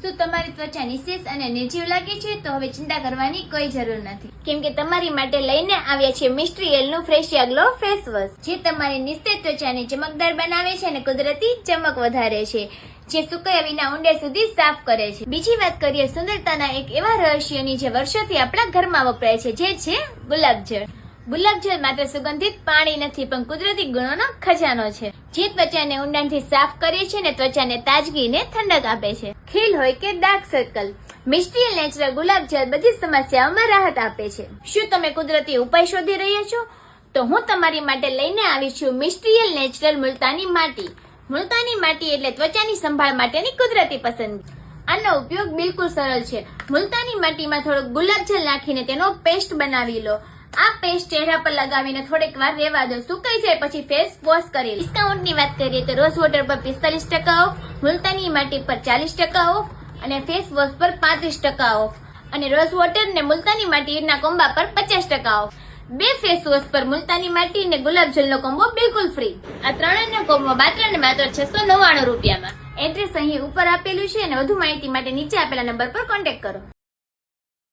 શું તમારી ત્વચા નિશેષ અને નિર્જીવ લાગે છે? તો હવે ચિંતા કરવાની કોઈ જરૂર નથી, કેમ કે તમારી માટે લઈને આવ્યા છે મિસ્ટ્રીયલ નું ફ્રેશિયા ગ્લો ફેસ વોશ, જે તમારી નિસ્તેજ ત્વચાને ચમકદાર બનાવે છે અને કુદરતી ચમક વધારે છે, જે સુકાયા વિના ઊંડે સુધી સાફ કરે છે. બીજી વાત કરીએ સુંદરતાના એક એવા રહસ્યની જે વર્ષોથી આપણા ઘરમાં વપરાય છે, જે છે ગુલાબજળ. ગુલાબજળ માત્ર સુગંધિત પાણી નથી, પણ કુદરતી ગુણોનો ખજાનો છે, જે ત્વચાને ઊંડાણથી સાફ કરે છે અને ત્વચાને તાજગી ને ઠંડક આપે છે. ખીલ હોય કે ડાર્ક સર્કલ, મિસ્ટ્રીયલ નેચરલ ગુલાબજળ બધી સમસ્યાઓમાં રાહત આપે છે. શું તમે કુદરતી ઉપાય શોધી રહ્યા છો? તો હું તમારી માટે લઈને આવી છું મિસ્ટ્રીયલ નેચરલ મુલતાની માટી. મુલતાની માટી એટલે ત્વચાની સંભાળ માટેની કુદરતી પસંદગી. આનો ઉપયોગ બિલકુલ સરળ છે. મુલતાની માટીમાં થોડુંક ગુલાબજળ નાખીને તેનો પેસ્ટ બનાવી લો. આ પેસ્ટ ચહેરા પર લગાવીને થોડીક વાર રહેવા દો. સુકાઈ જાય પછી ફેસ વોશ કરી. ડિસ્કાઉન્ટની વાત કરીએ તો રોઝ વોટર પર 45% ઓફ, મુલતાની માટી પર 40% ઓફ અને ફેસ વોશ પર 35% ઓફ અને રોઝ વોટર ને મુલતાની માટીના કોમ્બા પર 50% ઓફ. બે ફેસ વોશ પર મુલતાની માટી અને ગુલાબજળનો કોમ્બો બિલકુલ ફ્રી. આ ત્રણેયનો કોમ્બો માત્ર ને માત્ર 699 રૂપિયામાં. એડ્રેસ અહીં ઉપર આપેલું છે અને વધુ માહિતી માટે નીચે આપેલા નંબર પર કોન્ટેક્ટ કરો.